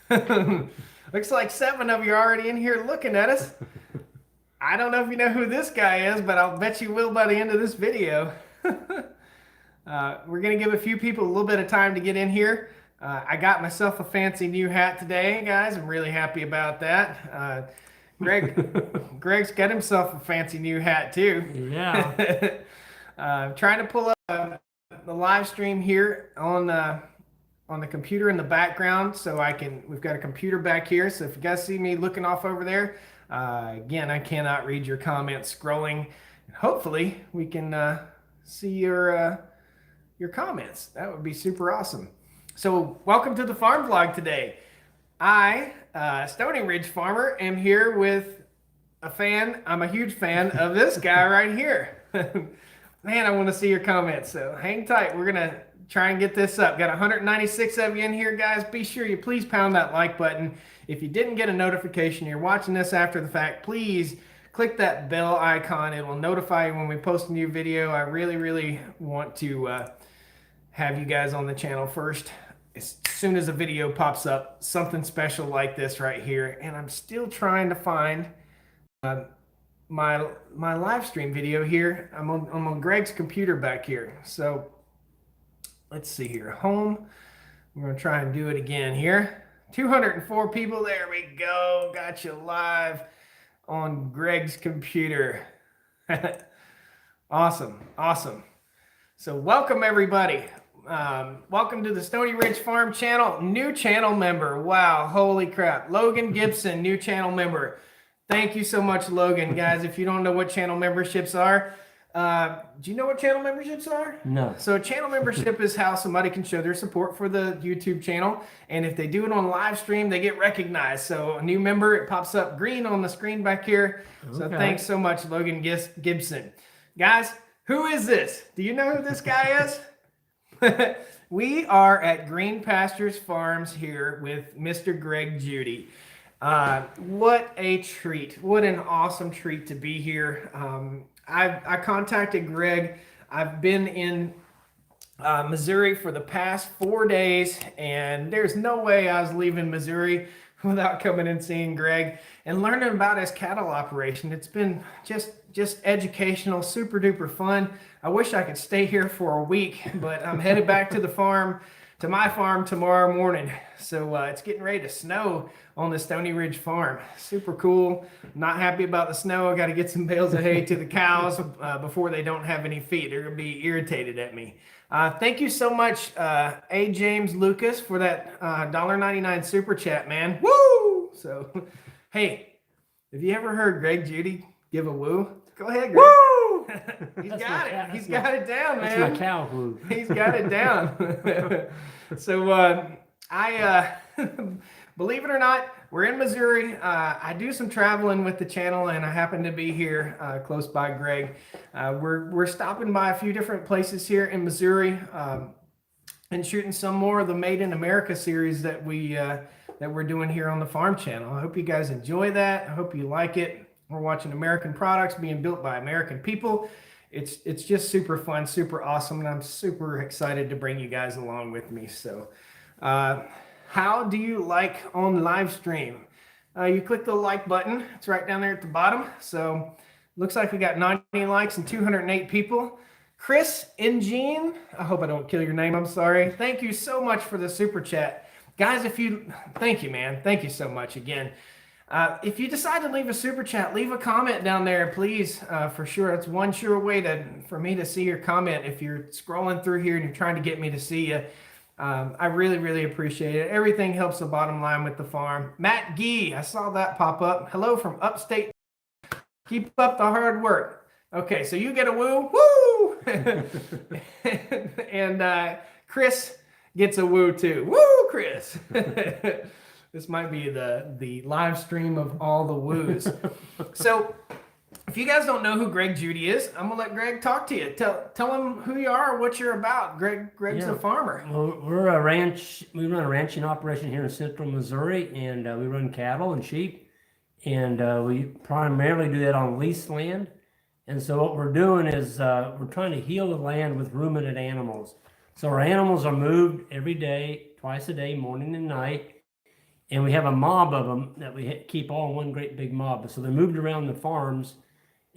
Looks like 7 of you are already in here looking at us. I don't know if you know who this guy is, but I'll bet you will by the end of this video. We're going to give a few people a little bit of time to get in here. I got myself a fancy new hat today, guys. I'm really happy about that. Greg's got himself a fancy new hat too. Yeah. Trying to pull up the live stream here on the computer in the background, so we've got a computer back here. So if you guys see me looking off over there, again, I cannot read your comments scrolling. Hopefully we can see your comments. That would be super awesome. So welcome to the farm vlog today. I, Stoney Ridge farmer, am here with a fan. I'm a huge fan of this guy right here. Man, I want to see your comments, so hang tight. We're going to try and get this up. Got 196 of you in here, guys. Be sure you please pound that like button. If you didn't get a notification, you're watching this after the fact, please click that bell icon. It will notify you when we post a new video. I really want to have you guys on the channel first. As soon as a video pops up, something special like this right here. And I'm still trying to find my live stream video here. I'm on Greg's computer back here. So let's see here. Home. I'm going to try and do it again here. 204 people. There we go. Got you live on Greg's computer. Awesome. So welcome everybody. Welcome to the Stoney Ridge Farm channel. New channel member. Wow, holy crap. Logan Gibson, new channel member. Thank you so much, Logan. Guys, if you don't know what channel memberships are, do you know what channel memberships are? No. So a channel membership is how somebody can show their support for the YouTube channel. And if they do it on live stream, they get recognized. So a new member, it pops up green on the screen back here. Okay. So thanks so much, Logan Gibson. Guys, who is this? Do you know who this guy is? We are at Green Pastures Farms here with Mr. Greg Judy. What a treat. What an awesome treat to be here. I contacted Greg. I've been in Missouri for the past 4 days, and there's no way I was leaving Missouri without coming and seeing Greg and learning about his cattle operation. It's been just educational, super duper fun. I wish I could stay here for a week, but I'm headed back to my farm tomorrow morning. So it's getting ready to snow on the Stoney Ridge farm. Super cool. Not happy about the snow. I got to get some bales of hay to the cows before they don't have any feed. They're going to be irritated at me. Thank you so much, A. James Lucas, for that $1.99 super chat, man. Woo! So, hey, have you ever heard Greg Judy give a woo? Go ahead, Greg. Woo! He's got it. He's got it down, man. That's my cow woo. He's got it down. So believe it or not, we're in Missouri. I do some traveling with the channel, and I happen to be here close by Greg. We're stopping by a few different places here in Missouri and shooting some more of the Made in America series that we're doing here on the farm channel. I hope you guys enjoy that. I hope you like it. We're watching American products being built by American people. It's just super fun, super awesome, and I'm super excited to bring you guys along with me. So how do you like on live stream? You click the like button. It's right down there at the bottom. So looks like we got 90 likes and 208 people. Chris Ingene, I hope I don't kill your name, I'm sorry. Thank you so much for the super chat. Guys, thank you, man. Thank you so much again. If you decide to leave a super chat, leave a comment down there, please, for sure. It's one sure way for me to see your comment. If you're scrolling through here and you're trying to get me to see you, I really appreciate it. Everything helps the bottom line with the farm. Matt Gee, I saw that pop up. Hello from upstate. Keep up the hard work. Okay, so you get a woo. Woo! And Chris gets a woo too. Woo, Chris! This might be the live stream of all the woos. So if you guys don't know who Greg Judy is, I'm gonna let Greg talk to you. Tell him who you are, what you're about. Greg's a farmer. Well, we're a ranch. We run a ranching operation here in central Missouri, and we run cattle and sheep, and we primarily do that on leased land. And so what we're doing is we're trying to heal the land with ruminant animals. So our animals are moved every day, twice a day, morning and night. And we have a mob of them that we keep all in one great big mob. So they're moved around the farms.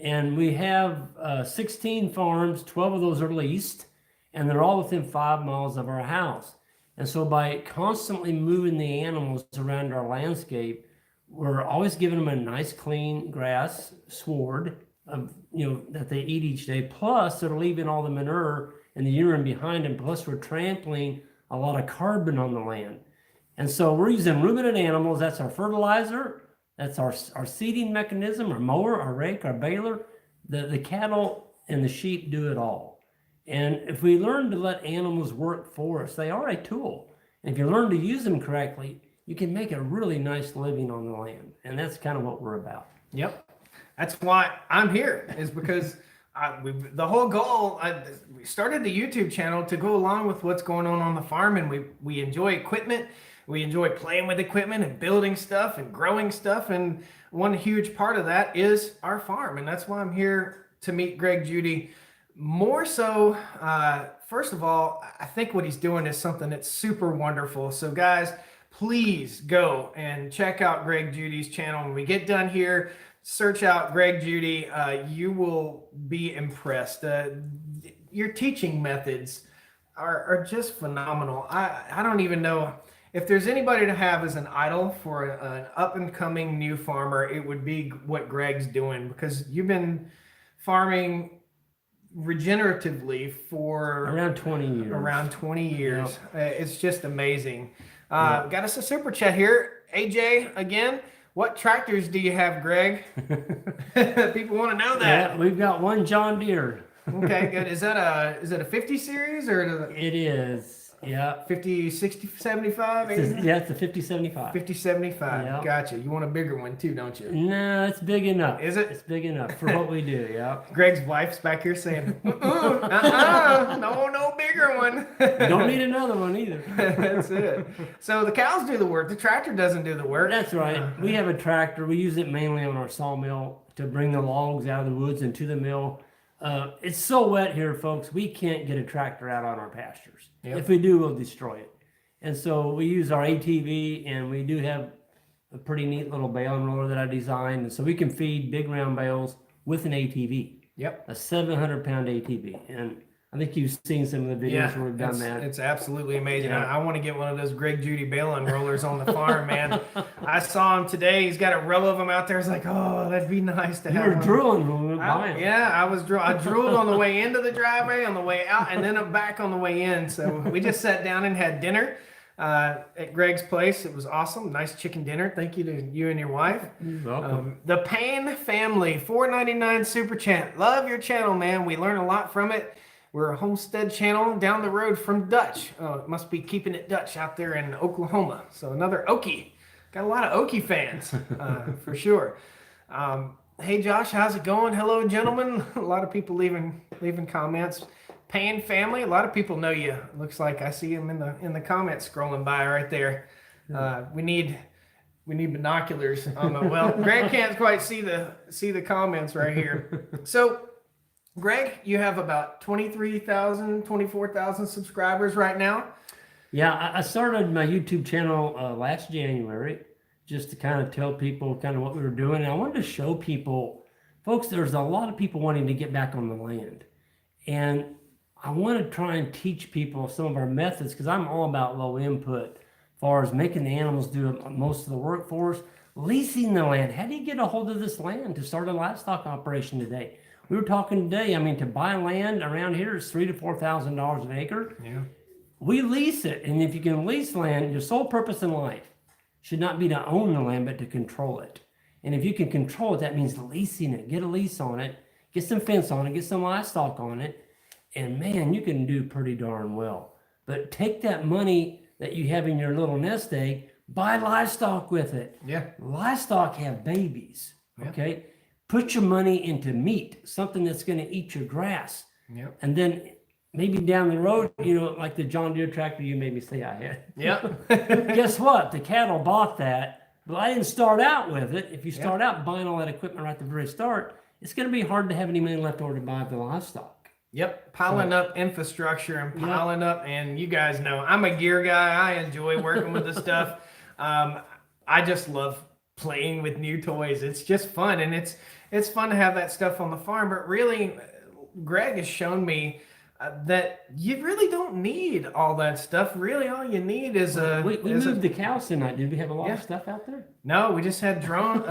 And we have 16 farms, 12 of those are leased, and they're all within 5 miles of our house. And so by constantly moving the animals around our landscape, we're always giving them a nice clean grass sward of, that they eat each day. Plus they're leaving all the manure and the urine behind them. Plus we're trampling a lot of carbon on the land. And so we're using ruminant animals. That's our fertilizer. That's our seeding mechanism, our mower, our rake, our baler. The cattle and the sheep do it all. And if we learn to let animals work for us, they are a tool. And if you learn to use them correctly, you can make a really nice living on the land. And that's kind of what we're about. Yep. That's why I'm here, is because the whole goal, we started the YouTube channel to go along with what's going on the farm, and we enjoy equipment. We enjoy playing with equipment and building stuff and growing stuff. And one huge part of that is our farm. And that's why I'm here to meet Greg Judy. More so, first of all, I think what he's doing is something that's super wonderful. So guys, please go and check out Greg Judy's channel. When we get done here, search out Greg Judy. You will be impressed. Your teaching methods are just phenomenal. I don't even know if there's anybody to have as an idol for an up and coming new farmer, it would be what Greg's doing, because you've been farming regeneratively for around 20 years. Yep. It's just amazing. Got us a super chat here. AJ, again, what tractors do you have, Greg? People want to know that. Yeah, we've got one John Deere. Okay, good. Is it a 50 series or it is? Yeah. 50, 60, 75? Yeah, it's a 5075. 5075. Yeah. Gotcha. You want a bigger one too, don't you? No, it's big enough. Is it? It's big enough for what we do, yeah. Greg's wife's back here saying, no bigger one. Don't need another one either. That's it. So the cows do the work. The tractor doesn't do the work. That's right. We have a tractor. We use it mainly on our sawmill to bring the logs out of the woods and to the mill. It's so wet here, folks, we can't get a tractor out on our pastures. Yep. If we do, we'll destroy it. And so we use our ATV, and we do have a pretty neat little baling roller that I designed. And so we can feed big round bales with an ATV. Yep. A 700-pound ATV. And I think you've seen some of the videos where we've done that. It's absolutely amazing. Yeah. I want to get one of those Greg Judy baling rollers on the farm, man. I saw him today. He's got a row of them out there. It's like, oh, that'd be nice to have. You were drooling when we were buying. Yeah, I drooled on the way into the driveway, on the way out, and then I'm back on the way in. So we just sat down and had dinner at Greg's place. It was awesome. Nice chicken dinner. Thank you to you and your wife. You're welcome. The Payne family, $4.99 super chat. Love your channel, man. We learn a lot from it. We're a homestead channel down the road from Dutch. Oh, it must be keeping it Dutch out there in Oklahoma. So another Okie. Got a lot of Okie fans, for sure. Hey, Josh, how's it going? Hello, gentlemen. A lot of people leaving comments. Payne family, a lot of people know you. Looks like I see them in the comments scrolling by right there. We need binoculars. Well, Greg can't quite see the comments right here. So, Greg, you have about 23,000, 24,000 subscribers right now. Yeah, I started my YouTube channel last January just to kind of tell people kind of what we were doing. And I wanted to show people, folks, there's a lot of people wanting to get back on the land. And I want to try and teach people some of our methods, because I'm all about low input as far as making the animals do most of the work for us. Leasing the land. How do you get a hold of this land to start a livestock operation today? We were talking today, to buy land around here is $3,000 to $4,000 an acre. Yeah. We lease it. And if you can lease land, your sole purpose in life should not be to own the land, but to control it. And if you can control it, that means leasing it. Get a lease on it, get some fence on it, get some livestock on it. And man, you can do pretty darn well. But take that money that you have in your little nest egg, buy livestock with it. Yeah. Livestock have babies, okay? Put your money into meat, something that's going to eat your grass. Yep. And then maybe down the road, like the John Deere tractor you made me say I had. Yep. Guess what? The cattle bought that, but I didn't start out with it. If you start out buying all that equipment right at the very start, it's going to be hard to have any money left over to buy the livestock. Yep. Piling up infrastructure and piling up. And you guys know, I'm a gear guy. I enjoy working with the stuff. I just love playing with new toys. It's just fun, and it's fun to have that stuff on the farm. But really, Greg has shown me that you really don't need all that stuff. Really, all you need is a. We moved the cows tonight. Did we have a lot of stuff out there? No, we just had drone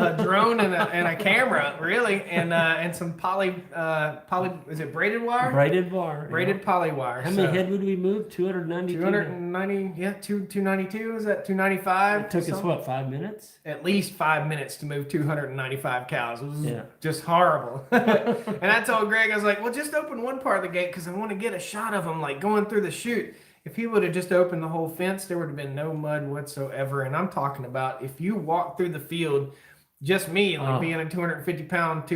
and a camera, really, and some poly is it braided wire? Braided wire. Braided poly wire. How many head would we move? 292? 290, yeah, 292, is that 295? It took us, what, 5 minutes? At least 5 minutes to move 295 cows. It was just horrible. And I told Greg, I was like, well, just open one part of the gate because I want to get a shot of them like going through the chute. If he would have just opened the whole fence, there would have been no mud whatsoever. And I'm talking about if you walk through the field, just me, like being a 250 pound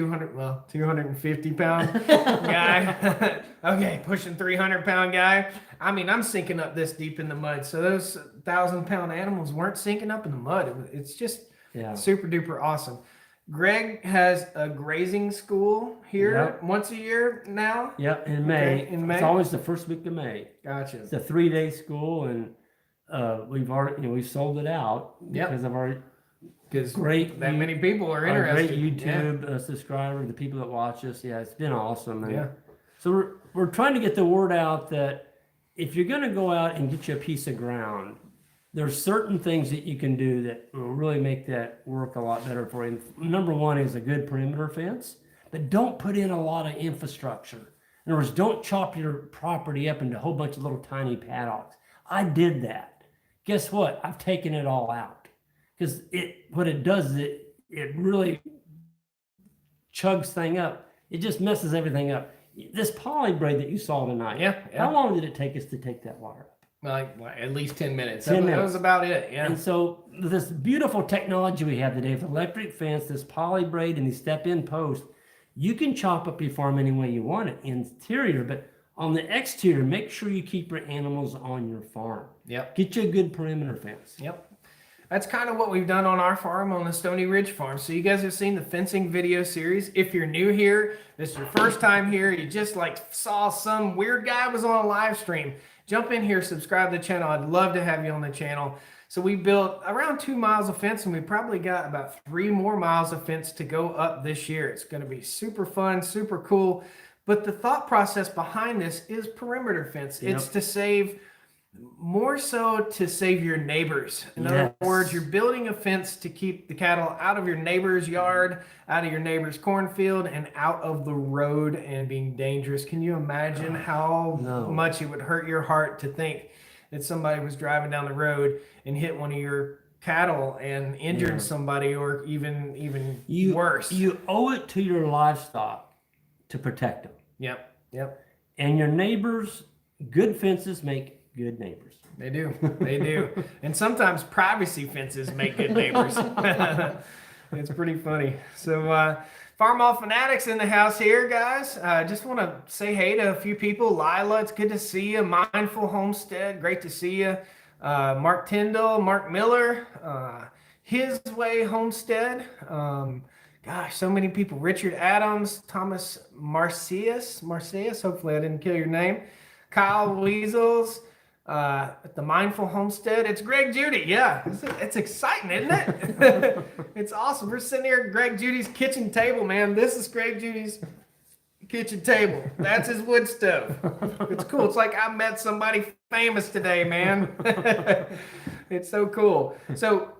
guy. Okay, pushing 300 pound guy. I mean, I'm sinking up this deep in the mud. So those 1,000-pound animals weren't sinking up in the mud. It's just super duper awesome. Greg has a grazing school here once a year now. Yep, in May. Okay, in May. It's always the first week of May. Gotcha. It's a 3-day school, and we've sold it out because of our many people are interested. Great YouTube subscribers, the people that watch us. Yeah, it's been awesome. And so we're trying to get the word out that if you're going to go out and get you a piece of ground, there's certain things that you can do that will really make that work a lot better for you. Number one is a good perimeter fence, but don't put in a lot of infrastructure. In other words, don't chop your property up into a whole bunch of little tiny paddocks. I did that. Guess what? I've taken it all out because what it does is it really chugs thing up. It just messes everything up. This poly braid that you saw tonight. How long did it take us to take that wire up? Like at least 10 minutes. 10 minutes. That was about it. Yeah. And so this beautiful technology we have today with electric fence, this poly braid, and these step-in posts, you can chop up your farm any way you want it, interior, but on the exterior, make sure you keep your animals on your farm. Yep. Get you a good perimeter fence. Yep. That's kind of what we've done on our farm, on the Stoney Ridge farm. So you guys have seen the fencing video series. If you're new here, this is your first time here, you just like saw some weird guy was on a live stream, jump in here, subscribe to the channel. I'd love to have you on the channel. So we built around 2 miles of fence, and we probably got about 3 more miles of fence to go up this year. It's going to be super fun, super cool. But the thought process behind this is perimeter fence. It's to save, more so to save your neighbors. In other words, you're building a fence to keep the cattle out of your neighbor's yard, out of your neighbor's cornfield, and out of the road and being dangerous. Can you imagine how much it would hurt your heart to think that somebody was driving down the road and hit one of your cattle and injured somebody, or even worse? You owe it to your livestock to protect them. Yep. And your neighbors, good fences make good neighbors. They do. And sometimes privacy fences make good neighbors. It's pretty funny. So Farm All Fanatics in the house here, guys. Just want to say hey to a few people. Lila, it's good to see you. Mindful Homestead, great to see you. Mark Tyndall, Mark Miller, His Way Homestead. Gosh, so many people. Richard Adams, Thomas Marcius, hopefully I didn't kill your name. Kyle Weasels, at the Mindful Homestead. It's Greg Judy. Yeah, it's exciting, isn't it? It's awesome. We're sitting here at Greg Judy's kitchen table, man. This is Greg Judy's kitchen table. That's his wood stove. It's cool. It's like I met somebody famous today, man. It's so cool. So,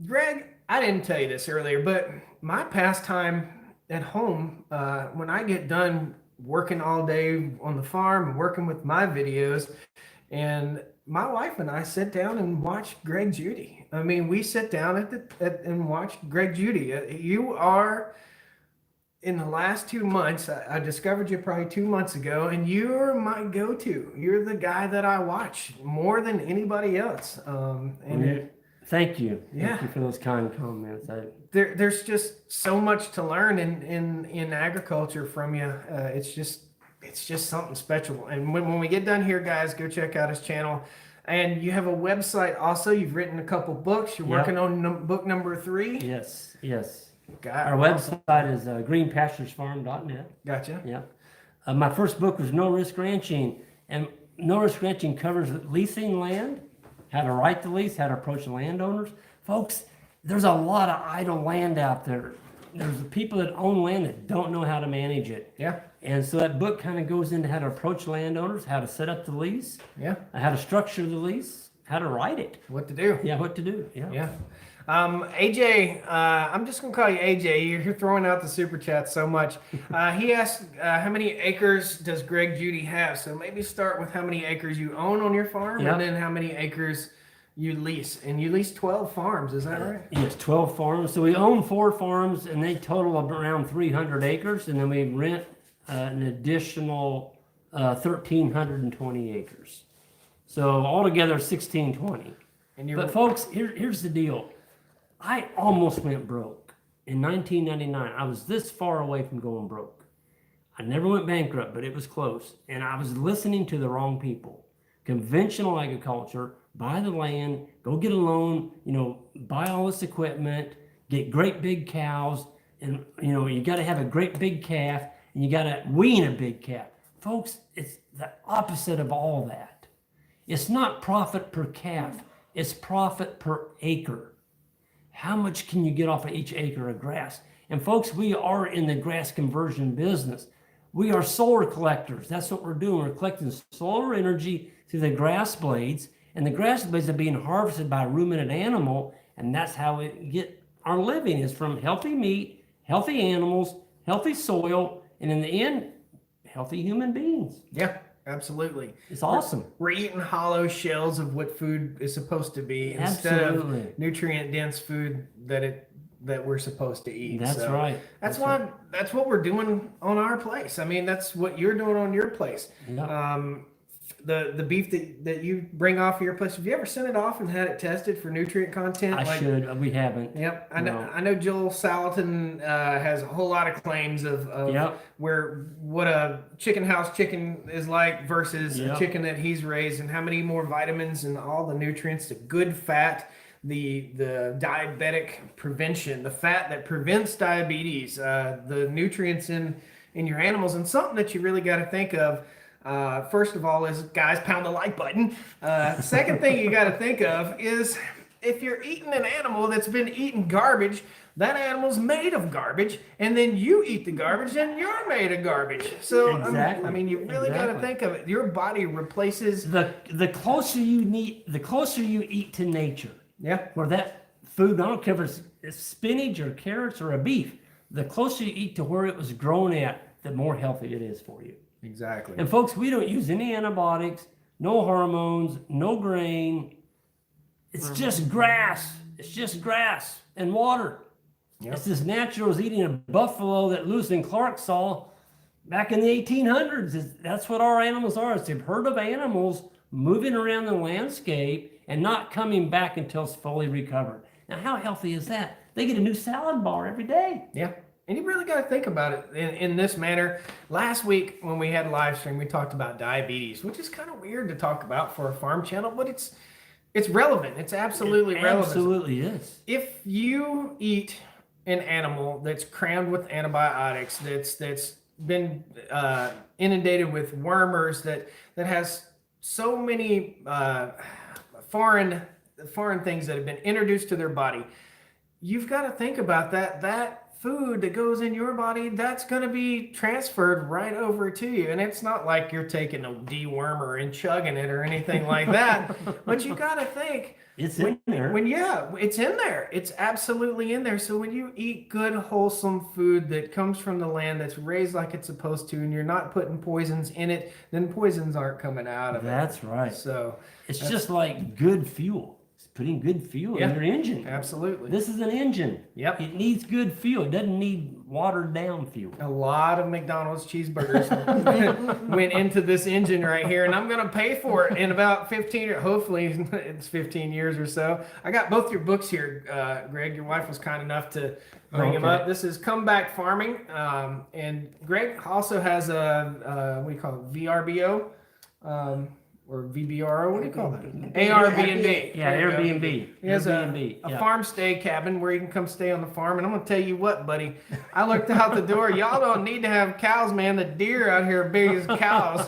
Greg, I didn't tell you this earlier, but my pastime at home, when I get done working all day on the farm and working with my videos, and my wife and I sit down and watch Greg Judy. I mean, we sit down and watch Greg Judy. You are, in the last 2 months, I discovered you probably 2 months ago, and you're my go-to. You're the guy that I watch more than anybody else. Thank you. Thank you for those kind comments. There's just so much to learn in agriculture from you. It's just something special. And when we get done here, guys, go check out his channel. And you have a website also. You've written a couple books. You're working on book number 3. Yes. God, our website is greenpasturesfarm.net. Gotcha. Yeah. My first book was No Risk Ranching. And No Risk Ranching covers leasing land, how to write the lease, how to approach landowners. Folks, there's a lot of idle land out there. There's people that own land that don't know how to manage it. Yeah. And so that book kind of goes into how to approach landowners, how to set up the lease, Yeah. how to structure the lease, how to write it. What to do. Yeah, what to do. Yeah. Yeah. AJ, I'm just going to call you AJ. You're throwing out the super chat so much. He asked, how many acres does Greg Judy have? So maybe start with how many acres you own on your farm, Yep. and then how many acres you lease. And you lease 12 farms, is that right? Yes, 12 farms. So we own 4 farms, and they total around 300 acres, and then we rent an additional 1,320 acres. So altogether, 1,620. And But folks, here's the deal. I almost went broke. In 1999, I was this far away from going broke. I never went bankrupt, but it was close. And I was listening to the wrong people. Conventional agriculture, buy the land, go get a loan, buy all this equipment, get great big cows, and you got to have a great big calf, and you got to wean a big calf. Folks, it's the opposite of all that. It's not profit per calf, it's profit per acre. How much can you get off of each acre of grass? And folks, we are in the grass conversion business. We are solar collectors. That's what we're doing. We're collecting solar energy through the grass blades, and the grass blades are being harvested by a ruminant animal, and that's how we get our living, is from healthy meat, healthy animals, healthy soil, and in the end, healthy human beings. Yeah, absolutely. It's awesome. We're eating hollow shells of what food is supposed to be instead of nutrient-dense food that we're supposed to eat. That's right. That's what we're doing on our place. I mean, that's what you're doing on your place. Yep. The beef that you bring off of your place, have you ever sent it off and had it tested for nutrient content? I should. We haven't. Yep. I know Joel Salatin has a whole lot of claims of what a chicken house chicken is like versus a chicken that he's raised, and how many more vitamins and all the nutrients, the good fat, the diabetic prevention, the fat that prevents diabetes, the nutrients in your animals. And something that you really got to think of, first of all, is, guys, pound the like button. Second thing you got to think of is, if you're eating an animal that's been eating garbage, that animal's made of garbage, and then you eat the garbage, and you're made of garbage. So Exactly. I mean, you really got to think of it. Your body replaces the closer you eat to nature. Yeah. Where that food, I don't care if it's spinach or carrots or a beef, the closer you eat to where it was grown at, the more healthy it is for you. Exactly. And folks, we don't use any antibiotics, no hormones, no grain. It's just grass. It's just grass and water. Yep. It's as natural as eating a buffalo that Lewis and Clark saw back in the 1800s. That's what our animals are. It's a herd of animals moving around the landscape and not coming back until it's fully recovered. Now, how healthy is that? They get a new salad bar every day. Yeah. And you really got to think about it in this manner. Last week when we had a live stream, we talked about diabetes, which is kind of weird to talk about for a farm channel, but it's relevant. It's absolutely relevant. Absolutely is. If you eat an animal that's crammed with antibiotics, that's been inundated with wormers, that has so many foreign things that have been introduced to their body, you've got to think about that food that goes in your body, that's going to be transferred right over to you. And it's not like you're taking a dewormer and chugging it or anything like that. But you got to think, it's in there. It's in there. It's absolutely in there. So when you eat good, wholesome food that comes from the land, that's raised like it's supposed to, and you're not putting poisons in it, then poisons aren't coming out of it. That's right. So it's just like good fuel. Putting good fuel in your engine. Absolutely. This is an engine. Yep. It needs good fuel. It doesn't need watered down fuel. A lot of McDonald's cheeseburgers went into this engine right here, and I'm going to pay for it in about 15, or hopefully it's 15 years or so. I got both your books here, Greg. Your wife was kind enough to bring them up. This is Comeback Farming, and Greg also has what do you call it, VRBO? Or VBRO, what do you call that? ARB&B. Yeah, Airbnb. He has a farm stay cabin where you can come stay on the farm. And I'm going to tell you what, buddy, I looked out the door. Y'all don't need to have cows, man. The deer out here are big as cows.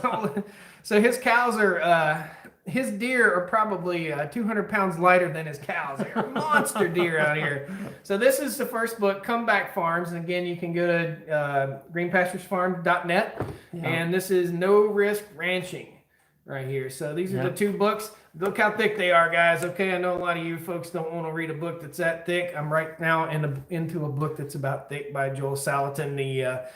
So his cows are his deer are probably 200 pounds lighter than his cows. They're monster deer out here. So this is the first book, Comeback Farms. And again, you can go to greenpasturesfarm.net. Yeah. And this is No Risk Ranching right here. So these are the two books. Look how thick they are, guys. Okay, I know a lot of you folks don't want to read a book that's that thick. I'm right now into a book that's about thick by Joel Salatin, the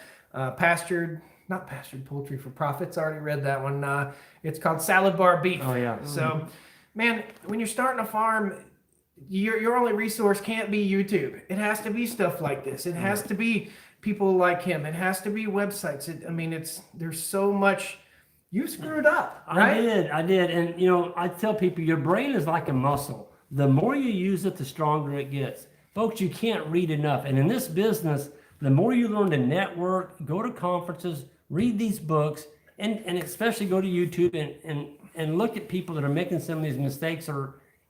not pastured poultry for profits. I already read that one. It's called Salad Bar Beef. Oh yeah. So, man, when you're starting a farm, your only resource can't be YouTube. It has to be stuff like this. It has to be people like him. It has to be websites. There's so much. You screwed up, right? I did. And you know, I tell people your brain is like a muscle. The more you use it, the stronger it gets. Folks, you can't read enough. And in this business, the more you learn to network, go to conferences, read these books, and especially go to YouTube and look at people that are making some of these mistakes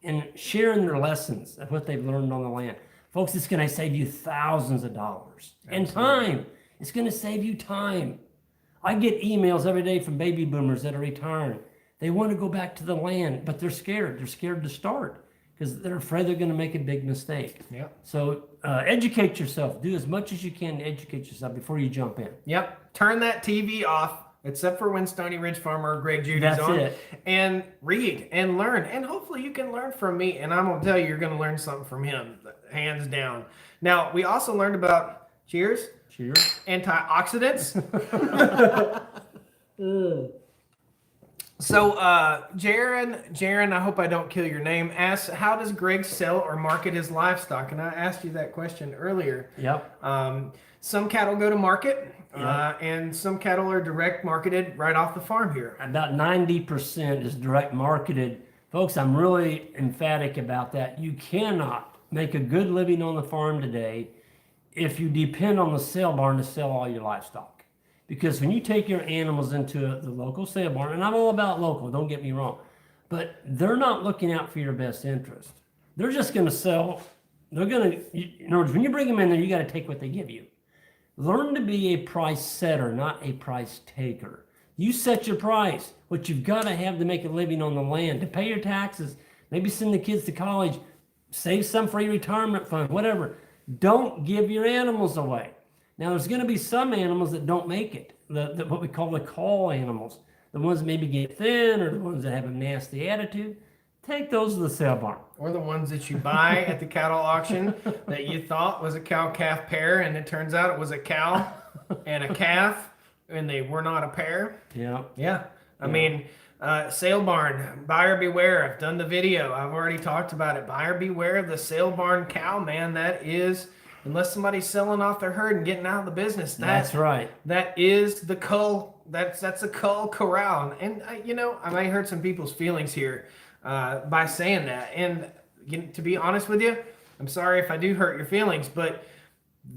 and sharing their lessons of what they've learned on the land. Folks, it's going to save you thousands of dollars. Absolutely. And time. It's going to save you time. I get emails every day from baby boomers that are retiring. They want to go back to the land, but they're scared. They're scared to start because they're afraid they're going to make a big mistake. Yep. So educate yourself. Do as much as you can to educate yourself before you jump in. Yep. Turn that TV off, except for when Stoney Ridge Farmer Greg Judy's That's on. it. And read and learn. And hopefully you can learn from me. And I'm going to tell you, you're going to learn something from him, hands down. Now, we also learned about, cheers, antioxidants. So, Jaron, I hope I don't kill your name, asks, how does Greg sell or market his livestock? And I asked you that question earlier. Yep. Some cattle go to market, and some cattle are direct marketed right off the farm here. About 90% is direct marketed. Folks, I'm really emphatic about that. You cannot make a good living on the farm today if you depend on the sale barn to sell all your livestock. Because when you take your animals into the local sale barn, and I'm all about local, don't get me wrong, but they're not looking out for your best interest. They're just going to sell. They're going to, in other words, when you bring them in there, you got to take what they give you. Learn to be a price setter, not a price taker. You set your price, what you've got to have to make a living on the land, to pay your taxes, maybe send the kids to college, save some for your retirement fund, whatever. Don't give your animals away. Now, there's going to be some animals that don't make it, what we call the call animals, the ones that maybe get thin or the ones that have a nasty attitude. Take those to the sale barn. Or the ones that you buy at the cattle auction that you thought was a cow-calf pair, and it turns out it was a cow and a calf, and they were not a pair. Yeah. Yeah. I mean, sale barn, buyer beware. I've done the video. I've already talked about it. Buyer beware of the sale barn cow, man. That is, unless somebody's selling off their herd and getting out of the business. That's right. That is the cull. That's a cull corral. And, I might hurt some people's feelings here by saying that. And to be honest with you, I'm sorry if I do hurt your feelings, but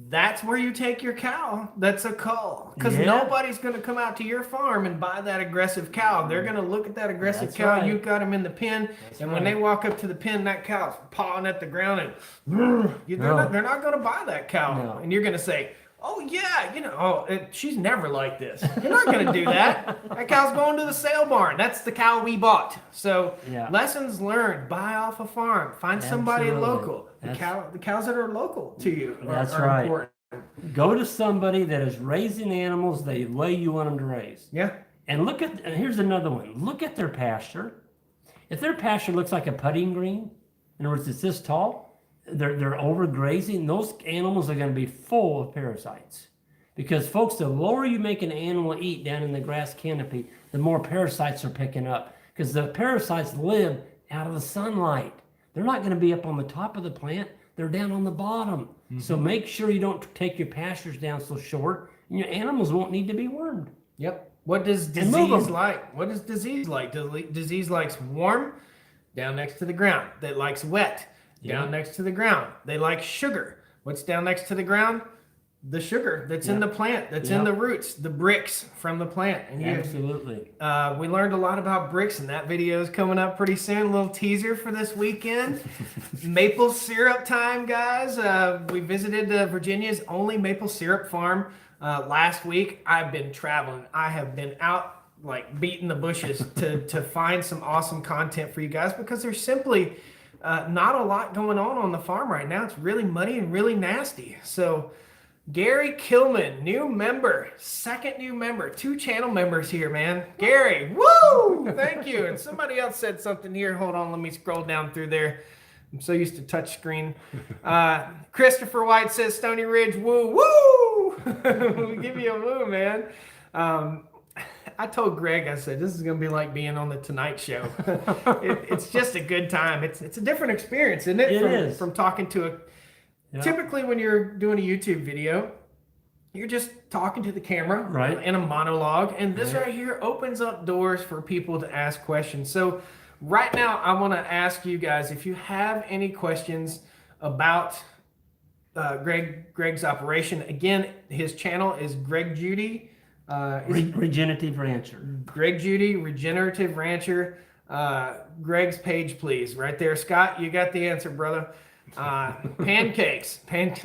that's where you take your cow. That's a cull. Because nobody's going to come out to your farm and buy that aggressive cow. They're going to look at that aggressive cow. You've got them in the pen. And when they walk up to the pen, that cow's pawing at the ground. And they're not going to buy that cow. No. And you're going to say, oh, yeah, she's never like this. You're not going to do that. That cow's going to the sale barn. That's the cow we bought. So lessons learned. Buy off a farm. Find somebody local. The cows that are local to you are important. Go to somebody that is raising animals the way you want them to raise. Yeah. And here's another one. Look at their pasture. If their pasture looks like a putting green, in other words, it's this tall, they're overgrazing, those animals are going to be full of parasites. Because, folks, the lower you make an animal eat down in the grass canopy, the more parasites are picking up. Because the parasites live out of the sunlight. They're not going to be up on the top of the plant. They're down on the bottom. Mm-hmm. So make sure you don't take your pastures down so short, and your animals won't need to be wormed. Yep. What does disease like? What is disease like? Disease likes warm, down next to the ground. That likes wet. Down next to the ground. They like sugar. What's down next to the ground? The sugar that's in the plant, that's in the roots, the bricks from the plant. And absolutely. We learned a lot about bricks, and that video is coming up pretty soon. A little teaser for this weekend. Maple syrup time, guys. We visited Virginia's only maple syrup farm last week. I've been traveling. I have been out like beating the bushes to find some awesome content for you guys, because there's simply not a lot going on the farm right now. It's really muddy and really nasty. So Gary Kilman, new member, second new member, 2 channel members here, man. Gary, woo! Thank you. And somebody else said something here. Hold on, let me scroll down through there. I'm so used to touch screen. Christopher White says, Stoney Ridge, woo, woo! We give you a woo, man. I told Greg, I said, this is going to be like being on the Tonight Show. It's just a good time. It's a different experience, isn't it? It is. From talking to a... Yeah. Typically, when you're doing a YouTube video, you're just talking to the camera, right, in a monologue, and this right here opens up doors for people to ask questions. So right now, I want to ask you guys, if you have any questions about Greg's operation. Again, his channel is Greg Judy. Regenerative Rancher. Greg Judy, Regenerative Rancher. Greg's page, please. Right there. Scott, you got the answer, brother. Pancakes,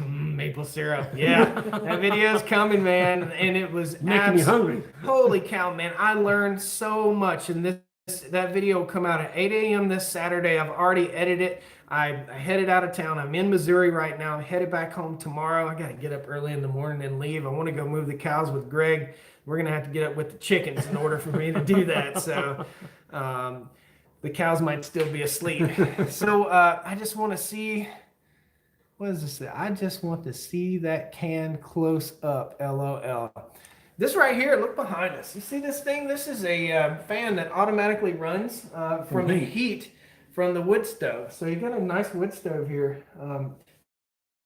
maple syrup. Yeah, that video's coming, man, and it was making me hungry. Holy cow, man! I learned so much, and that video will come out at 8 a.m. this Saturday. I've already edited it. I headed out of town. I'm in Missouri right now. I'm headed back home tomorrow. I got to get up early in the morning and leave. I want to go move the cows with Greg. We're gonna have to get up with the chickens in order for me to do that. So. The cows might still be asleep. So I just want to see, what does this say? I just want to see that can close up, LOL. This right here, look behind us. You see this thing? This is a fan that automatically runs from the heat from the wood stove. So you got a nice wood stove here.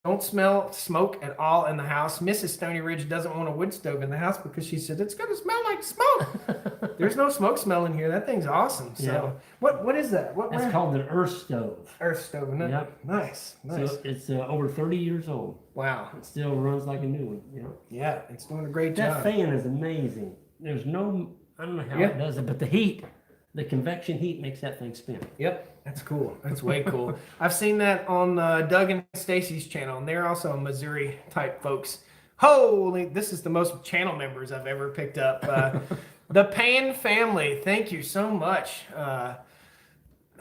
Don't smell smoke at all in the house. Mrs. Stoney Ridge doesn't want a wood stove in the house because she said it's going to smell like smoke. There's no smoke smell in here. That thing's awesome. So, yeah. What is that? It's called an earth stove. Earth stove, isn't it? Yep. Nice. So it's over 30 years old. Wow. It still runs like a new one. Yeah, it's doing a great job. That fan is amazing. There's no, I don't know how it does it, but the heat, the convection heat makes that thing spin. Yep. That's cool. That's way cool. I've seen that on Doug and Stacy's channel, and they're also Missouri type folks. Holy, this is the most channel members I've ever picked up. The Payne family, thank you so much. I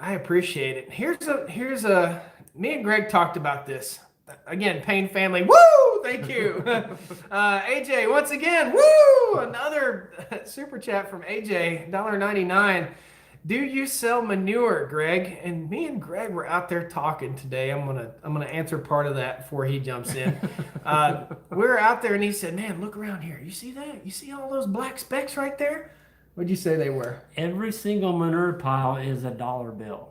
appreciate it. Here's a. Me and Greg talked about this. Again, Payne family, woo! Thank you. AJ, once again, woo! Another super chat from AJ, $1.99. Do you sell manure, Greg? And me and Greg were out there talking today. I'm gonna answer part of that before he jumps in. We were out there and he said, "Man, look around here. You see that? You see all those black specks right there? What'd you say they were?" Every single manure pile is a dollar bill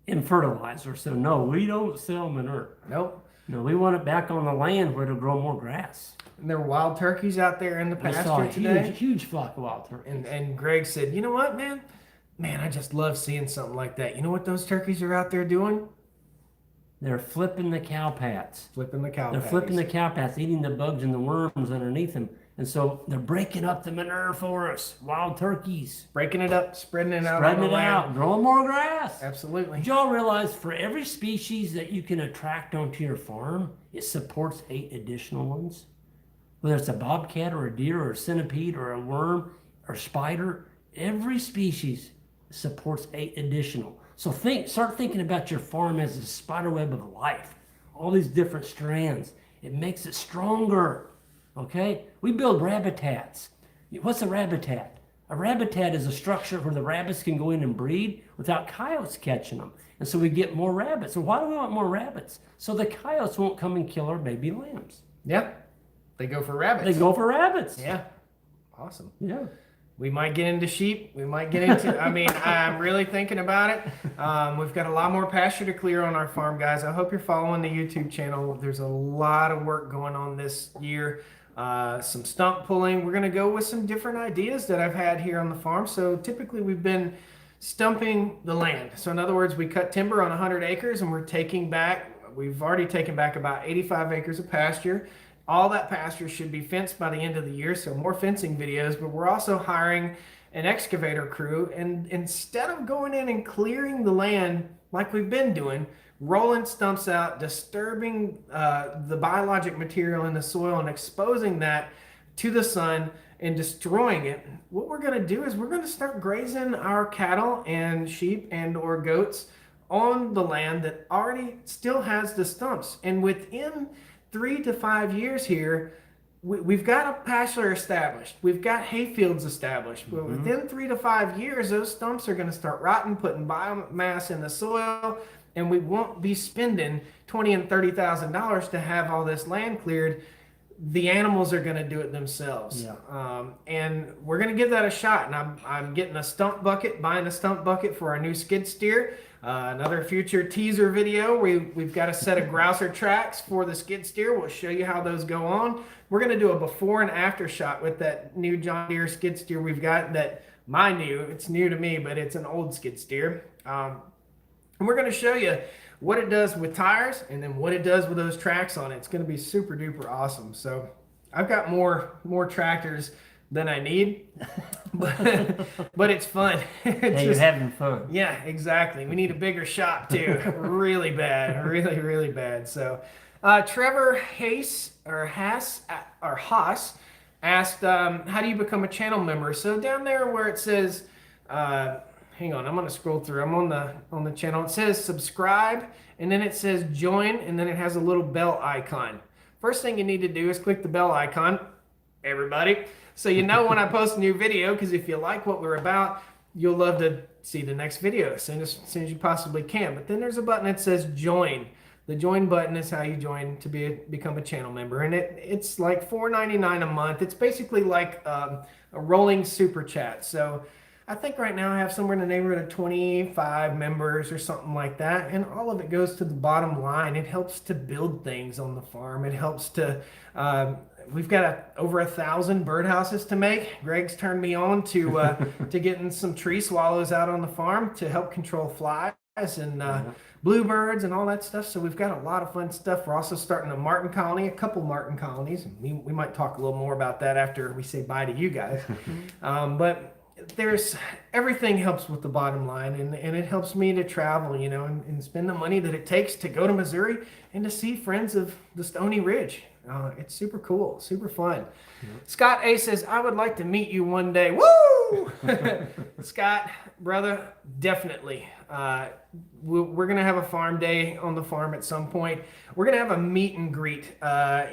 in fertilizer. So no, we don't sell manure. Nope. No, we want it back on the land where it'll grow more grass. And there were wild turkeys out there in the pasture today. Huge flock of wild turkeys. And Greg said, "You know what, man? Man, I just love seeing something like that. You know what those turkeys are out there doing? They're flipping the cow pats. Flipping the cow They're patties. flipping the cow pats, eating the bugs and the worms underneath them. And so they're breaking up the manure for us. Wild turkeys. Breaking it up, spreading it out. Spreading it out, growing more grass. Absolutely. Did y'all realize for every species that you can attract onto your farm, it supports 8 additional ones? Whether it's a bobcat or a deer or a centipede or a worm or spider, every species supports 8 additional. So start thinking about your farm as a spider web of life. All these different strands. It makes it stronger. Okay? We build rabbitats. What's a rabbitat? A rabbitat is a structure where the rabbits can go in and breed without coyotes catching them. And so we get more rabbits. So why do we want more rabbits? So the coyotes won't come and kill our baby lambs. Yeah. They go for rabbits. They go for rabbits. Yeah. Awesome. Yeah. We might get into sheep. We might get into, I mean, I'm really thinking about it. We've got a lot more pasture to clear on our farm, guys. I hope you're following the YouTube channel. There's a lot of work going on this year. Some stump pulling. We're going to go with some different ideas that I've had here on the farm. So typically we've been stumping the land. So in other words, we cut timber on 100 acres and we've already taken back about 85 acres of pasture. All that pasture should be fenced by the end of the year, so more fencing videos, but we're also hiring an excavator crew, and instead of going in and clearing the land like we've been doing, rolling stumps out, disturbing the biologic material in the soil and exposing that to the sun and destroying it, what we're going to do is we're going to start grazing our cattle and sheep and or goats on the land that already still has the stumps. And within 3 to 5 years here, we've got a pasture established. We've got hay fields established. But within 3 to 5 years, those stumps are going to start rotting, putting biomass in the soil, and we won't be spending $20,000 and $30,000 to have all this land cleared. The animals are going to do it themselves. Yeah. And we're going to give that a shot. And I'm getting a stump bucket, buying a stump bucket for our new skid steer. Another future teaser video. We've got a set of grouser tracks for the skid steer. We'll show you how those go on. We're going to do a before and after shot with that new John Deere skid steer we've got. It's new to me, but it's an old skid steer. And we're going to show you what it does with tires and then what it does with those tracks on it. It's going to be super duper awesome. So I've got more tractors than I need, but it's fun. You're having fun. Yeah, exactly. We need a bigger shop too. Really bad, really bad. So Trevor Haas asked, how do you become a channel member? So down there where it says, hang on, I'm going to scroll through. I'm on the channel. It says subscribe, and then it says join, and then it has a little bell icon. First thing you need to do is click the bell icon, everybody, so you know when I post a new video, because if you like what we're about, you'll love to see the next video as soon as you possibly can. But then there's a button that says join. The join button is how you join to become a channel member, and it's like $4.99 a month. It's basically like a rolling super chat. So I think right now I have somewhere in the neighborhood of 25 members or something like that, and all of it goes to the bottom line. It helps to build things on the farm. It helps to, we've got over 1,000 birdhouses to make. Greg's turned me on to getting some tree swallows out on the farm to help control flies and bluebirds and all that stuff. So we've got a lot of fun stuff. We're also starting a martin colony, a couple martin colonies. We might talk a little more about that after we say bye to you guys. But everything helps with the bottom line, and it helps me to travel, and spend the money that it takes to go to Missouri and to see friends of the Stoney Ridge. It's super cool, super fun. Yeah. Scott A says, I would like to meet you one day. Woo! Scott, brother, definitely. We're going to have a farm day on the farm at some point. We're going to have a meet and greet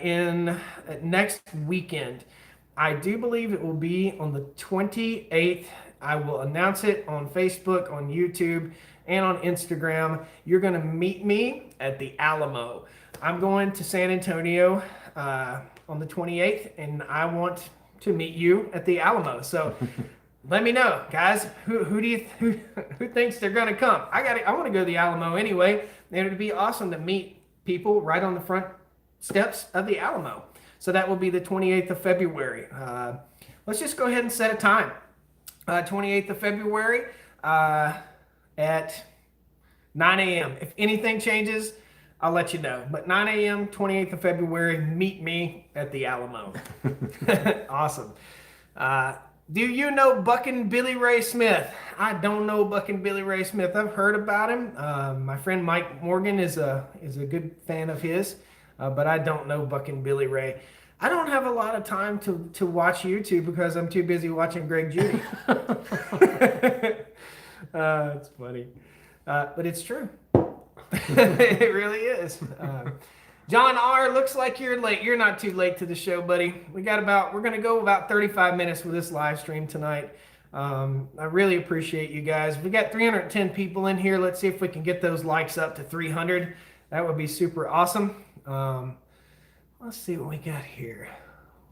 in next weekend. I do believe it will be on the 28th. I will announce it on Facebook, on YouTube, and on Instagram. You're going to meet me at the Alamo. I'm going to San Antonio on the 28th, and I want to meet you at the Alamo. So let me know, guys. Who thinks they're going to come? I want to go to the Alamo anyway, and it'd be awesome to meet people right on the front steps of the Alamo. So that will be the 28th of February. Let's just go ahead and set a time. 28th of February at 9 a.m. If anything changes, I'll let you know. But 9 a.m., 28th of February, meet me at the Alamo. Awesome. Do you know Buckin' Billy Ray Smith? I don't know Buckin' Billy Ray Smith. I've heard about him. My friend Mike Morgan is a good fan of his. But I don't know Buckin' Billy Ray. I don't have a lot of time to watch YouTube because I'm too busy watching Greg Judy. It's funny. But it's true. It really is. John R., looks like you're late. You're not too late to the show, buddy. We're going to go about 35 minutes with this live stream tonight. I really appreciate you guys. We got 310 people in here. Let's see if we can get those likes up to 300. That would be super awesome. Let's see what we got here.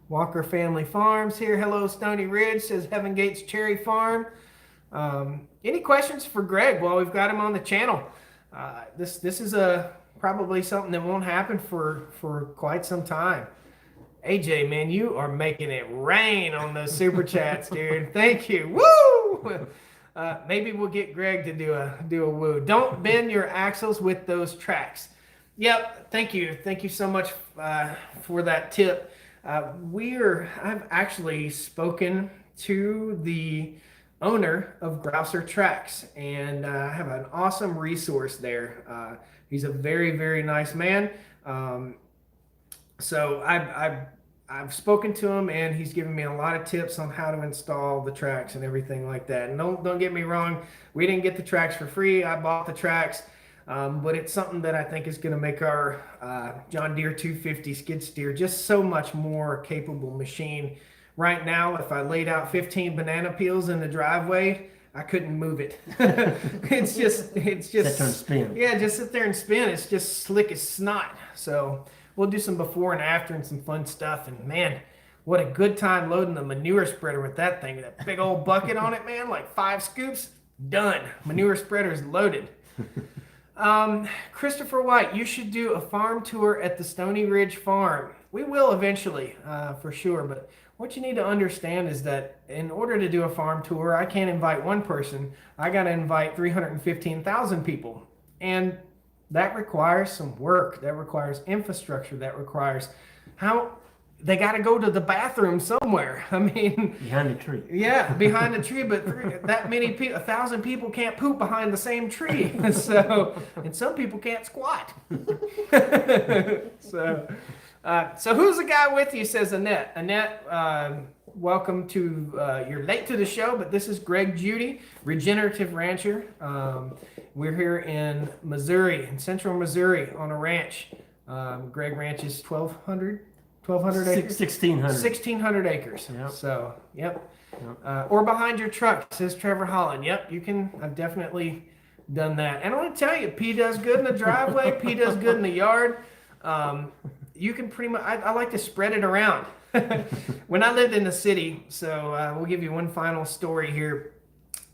Walker Family Farms here. Hello, Stoney Ridge, says Heaven Gates Cherry Farm. Any questions for Greg while we've got him on the channel? This is probably something that won't happen for quite some time. AJ, man, you are making it rain on those super chats, dude. Thank you. Woo! Maybe we'll get Greg to do a woo. Don't bend your axles with those tracks. Yep, thank you. Thank you so much for that tip. I've actually spoken to the owner of Grouser Tracks, and I have an awesome resource there. He's a very, very nice man. So I've spoken to him, and he's given me a lot of tips on how to install the tracks and everything like that. And don't get me wrong, we didn't get the tracks for free. I bought the tracks, but it's something that I think is going to make our John Deere 250 skid steer just so much more capable machine. Right now, if I laid out 15 banana peels in the driveway, I couldn't move it. It's just Sit there and spin. yeah, just sit there and spin. It's just slick as snot. So we'll do some before and after and some fun stuff. And man, what a good time loading the manure spreader with that thing. That big old bucket on it, man, like 5 scoops, done. Manure spreader's loaded. Christopher White, you should do a farm tour at the Stoney Ridge farm. We will eventually, for sure. But what you need to understand is that in order to do a farm tour, I can't invite one person. I got to invite 315,000 people. And that requires some work. That requires infrastructure. That requires how they got to go to the bathroom somewhere. I mean, Behind a tree. yeah, behind a tree, but that many people, 1,000 people can't poop behind the same tree. So, and some people can't squat. So who's the guy with you? Says Annette. Annette, welcome to, you're late to the show, but this is Greg Judy, regenerative rancher. We're here in Missouri, in central Missouri, on a ranch. Greg ranches 1,200 acres? 1,600. 1,600 acres. Yep. So, yep. Or behind your truck, says Trevor Holland. Yep, you can. I've definitely done that. And I want to tell you, P does good in the driveway. P does good in the yard. You can pretty much, I like to spread it around. When I lived in the city, so we'll give you one final story here.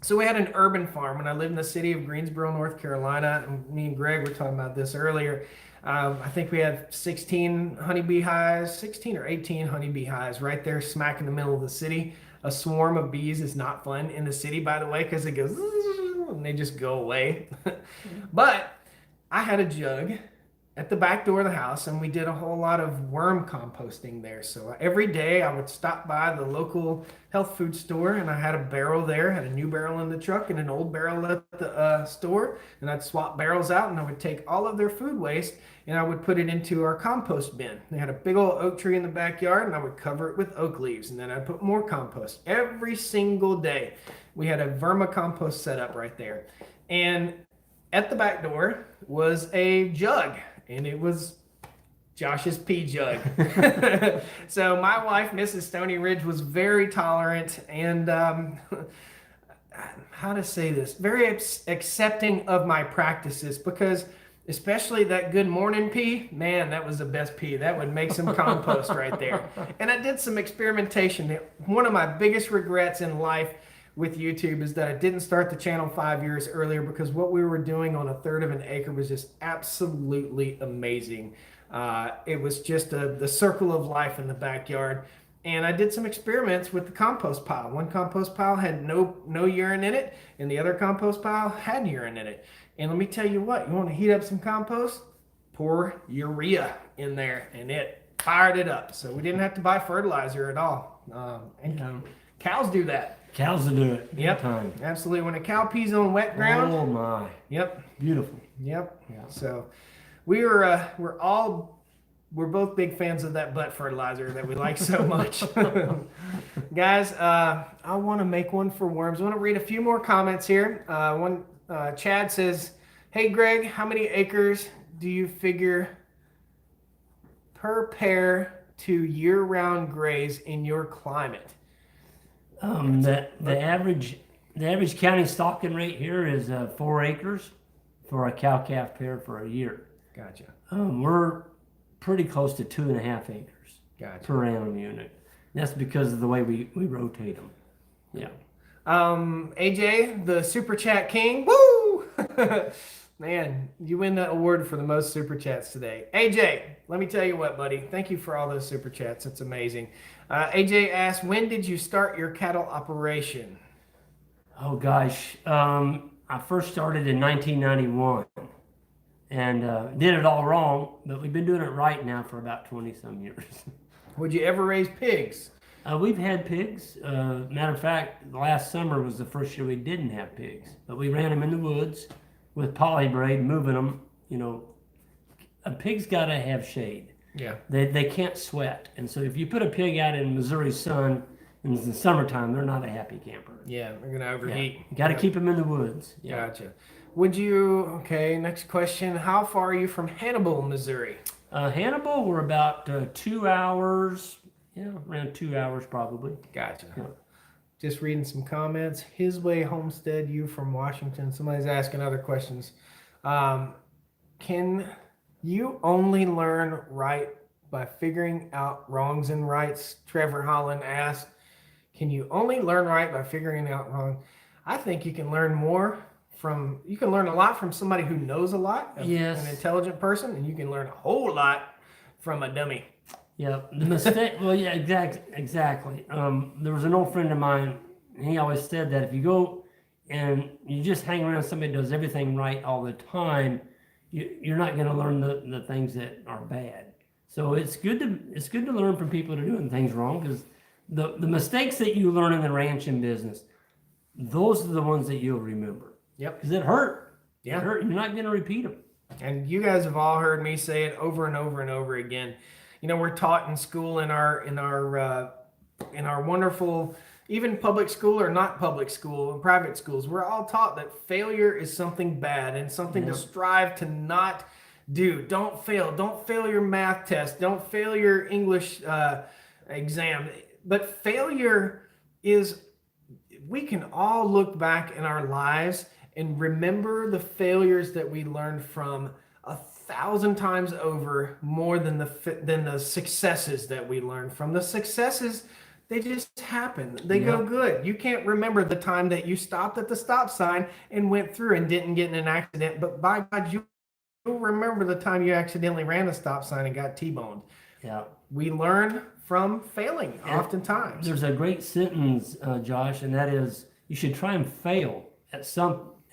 So we had an urban farm when I lived in the city of Greensboro, North Carolina. And me and Greg were talking about this earlier. I think we had 16 honeybee hives, 16 or 18 honeybee hives right there smack in the middle of the city. A swarm of bees is not fun in the city, by the way, because it goes and they just go away. But I had a jug at the back door of the house, and we did a whole lot of worm composting there. So every day I would stop by the local health food store, and I had a barrel there, had a new barrel in the truck and an old barrel at the store, and I'd swap barrels out, and I would take all of their food waste and I would put it into our compost bin. They had a big old oak tree in the backyard, and I would cover it with oak leaves, and then I'd put more compost every single day. We had a vermicompost set up right there, and at the back door was a jug. And it was Josh's pee jug. So my wife, Mrs. Stoney Ridge, was very tolerant and, how to say this, very accepting of my practices, because especially that good morning pee, man, that was the best pee. That would make some compost right there. And I did some experimentation. One of my biggest regrets in life with YouTube is that I didn't start the channel 5 years earlier, because what we were doing on 1/3 of an acre was just absolutely amazing. It was just the circle of life in the backyard. And I did some experiments with the compost pile. One compost pile had no urine in it, and the other compost pile had urine in it. And let me tell you what, you want to heat up some compost? Pour urea in there, and it fired it up. So we didn't have to buy fertilizer at all. And cows do that. Cows will do it. Yep, Time. absolutely. When a cow pees on wet ground. Oh my. Yep. Beautiful. Yep. Yeah. So we're both big fans of that butt fertilizer that we like so much. Guys, I want to make one for worms. I want to read a few more comments here. Chad says, "Hey Greg, how many acres do you figure per pair to year-round graze in your climate?" The average county stocking rate here is 4 acres for a cow-calf pair for a year. Gotcha. We're pretty close to 2.5 acres Gotcha. per annum unit. That's because of the way we rotate them. Yeah. AJ, the Super Chat King. Woo! Man, you win the award for the most Super Chats today. AJ, let me tell you what, buddy. Thank you for all those Super Chats. It's amazing. AJ asked, when did you start your cattle operation? Oh, gosh. I first started in 1991 and did it all wrong, but we've been doing it right now for about 20-some years. Would you ever raise pigs? We've had pigs. Matter of fact, last summer was the first year we didn't have pigs, but we ran them in the woods with poly braid, moving them. You know, a pig's got to have shade. Yeah. They can't sweat. And so if you put a pig out in Missouri sun in the summertime, they're not a happy camper. Yeah, they're gonna overheat. You got to keep them in the woods. Yeah. Gotcha. Would you? Okay. Next question. How far are you from Hannibal, Missouri? Hannibal, we're about 2 hours. Yeah, around 2 hours probably. Gotcha. Yeah. Just reading some comments. His Way Homestead, you from Washington. Somebody's asking other questions. Can you only learn right by figuring out wrongs and rights? Trevor Holland asked. Can you only learn right by figuring out wrong? I think you can learn you can learn a lot from somebody who knows a lot, Yes. an intelligent person, and you can learn a whole lot from a dummy. Yeah, the mistake. Well, yeah, exactly. There was an old friend of mine, and he always said that if you go and you just hang around somebody who does everything right all the time, you're not going to learn the things that are bad. So it's good to learn from people that are doing things wrong, because the mistakes that you learn in the ranching business, those are the ones that you'll remember. Yep. Because it hurt. Yeah. It hurt. You're not going to repeat them. And you guys have all heard me say it over and over and over again. You know, we're taught in school, in our wonderful, even public school or not public school, private schools, we're all taught that failure is something bad and something to strive to not do. Don't fail. Don't fail your math test. Don't fail your English exam. But failure is, we can all look back in our lives and remember the failures that we learned from 1,000 times over, more than the successes that we learned from. The successes, they just happen. They go good. You can't remember the time that you stopped at the stop sign and went through and didn't get in an accident, but by God, you'll remember the time you accidentally ran a stop sign and got T-boned. Yeah. We learn from failing oftentimes. There's a great sentence, Josh, and that is, you should try and fail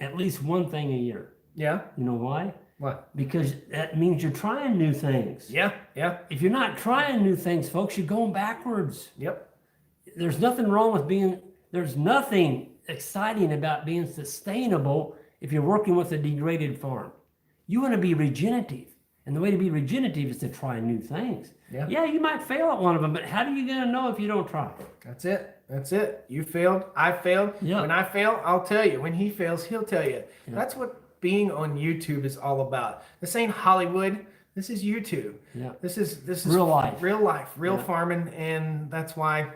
at least one thing a year. Yeah. You know why? What? Because that means you're trying new things. Yeah. Yeah. If you're not trying new things, folks, you're going backwards. Yep. There's nothing exciting about being sustainable if you're working with a degraded farm. You want to be regenerative. And the way to be regenerative is to try new things. Yeah, you might fail at one of them, but how are you going to know if you don't try? That's it. You failed. I failed. Yeah. When I fail, I'll tell you. When he fails, he'll tell you. Yeah. That's what being on YouTube is all about. This ain't Hollywood. This is YouTube. Yeah. This is real life. Real farming, and that's why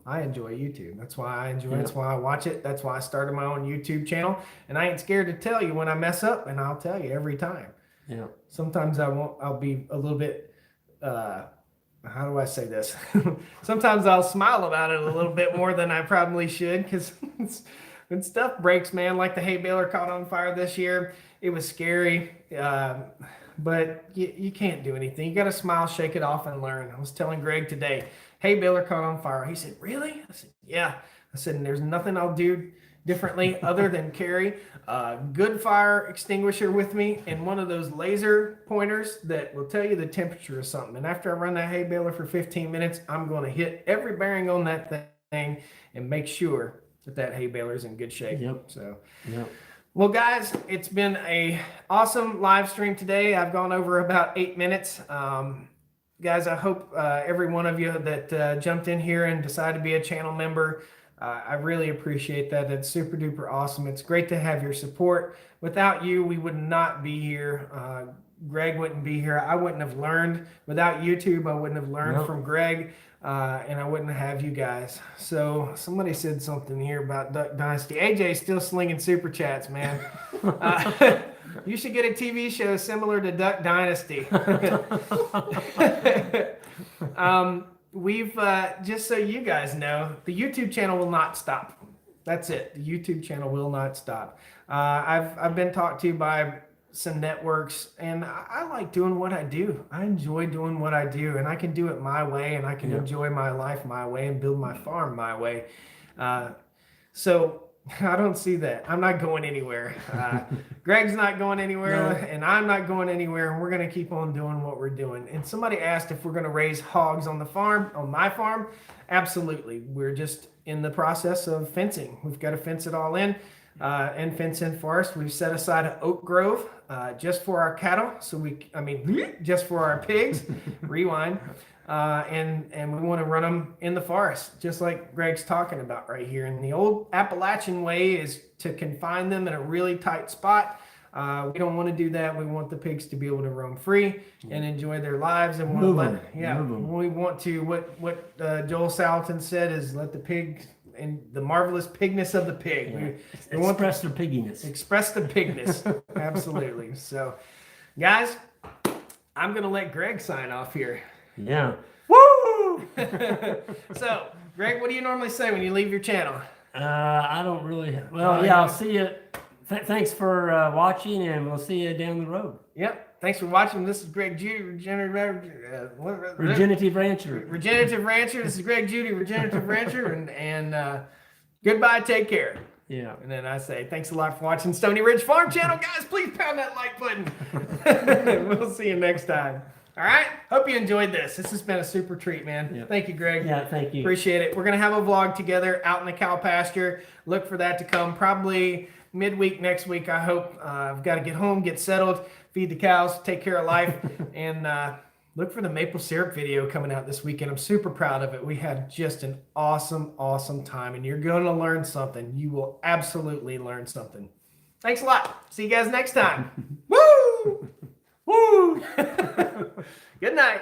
I enjoy YouTube. That's why I enjoy it. That's why I watch it. That's why I started my own YouTube channel. And I ain't scared to tell you when I mess up, and I'll tell you every time. Yeah. Sometimes I'll be a little bit, how do I say this? Sometimes I'll smile about it a little bit more than I probably should, because when stuff breaks, man, like the hay baler caught on fire this year, it was scary. But you can't do anything. You got to smile, shake it off, and learn. I was telling Greg today, hay baler caught on fire. He said, really? I said, yeah. I said, and there's nothing I'll do differently other than carry a good fire extinguisher with me and one of those laser pointers that will tell you the temperature of something. And after I run that hay baler for 15 minutes, I'm going to hit every bearing on that thing and make sure that hay baler is in good shape. Yep. So, Yep. Well, guys, it's been a awesome live stream today. I've gone over about 8 minutes. Guys, I hope every one of you that jumped in here and decided to be a channel member, I really appreciate that. It's super duper awesome. It's great to have your support. Without you, we would not be here. Greg wouldn't be here. I wouldn't have learned. Without YouTube, I wouldn't have learned from Greg, and I wouldn't have you guys. So somebody said something here about Duck Dynasty. AJ's still slinging super chats, man. You should get a TV show similar to Duck Dynasty. We've, just so you guys know, the YouTube channel will not stop. That's it. The YouTube channel will not stop. I've been talked to by some networks, and I like doing what I do. I enjoy doing what I do, and I can do it my way, and I can enjoy my life my way and build my farm my way. So I don't see that. I'm not going anywhere. Greg's not going anywhere, and I'm not going anywhere, and we're going to keep on doing what we're doing. And somebody asked if we're going to raise hogs on the farm, on my farm. Absolutely. We're just in the process of fencing. We've got to fence it all in. and fence-in forest. We've set aside an oak grove just for our cattle. Just for our pigs. Rewind. And we want to run them in the forest, just like Greg's talking about right here. And the old Appalachian way is to confine them in a really tight spot. We don't want to do that. We want the pigs to be able to roam free and enjoy their lives. And we want to, what Joel Salatin said is let the pig and the marvelous pigness of the pig. Yeah. We want express their pigginess. Express the pigness. Absolutely. So, guys, I'm going to let Greg sign off here. Yeah. Woo! So, Greg, what do you normally say when you leave your channel? I don't really. Well, yeah, I'll see you. Thanks for watching, and we'll see you down the road. Yep. Thanks for watching. This is Greg Judy, Regenerative Rancher. Regenerative Rancher. This is Greg Judy, Regenerative Rancher, and goodbye. Take care. Yeah. And then I say thanks a lot for watching Stoney Ridge Farm Channel, guys. Please pound that like button. We'll see you next time. All right. Hope you enjoyed this. This has been a super treat, man. Yep. Thank you, Greg. Yeah, thank you. Appreciate it. We're going to have a vlog together out in the cow pasture. Look for that to come probably midweek next week, I hope. I've got to get home, get settled, feed the cows, take care of life, and look for the maple syrup video coming out this weekend. I'm super proud of it. We had just an awesome, awesome time, and you're going to learn something. You will absolutely learn something. Thanks a lot. See you guys next time. Woo! Woo! Good night.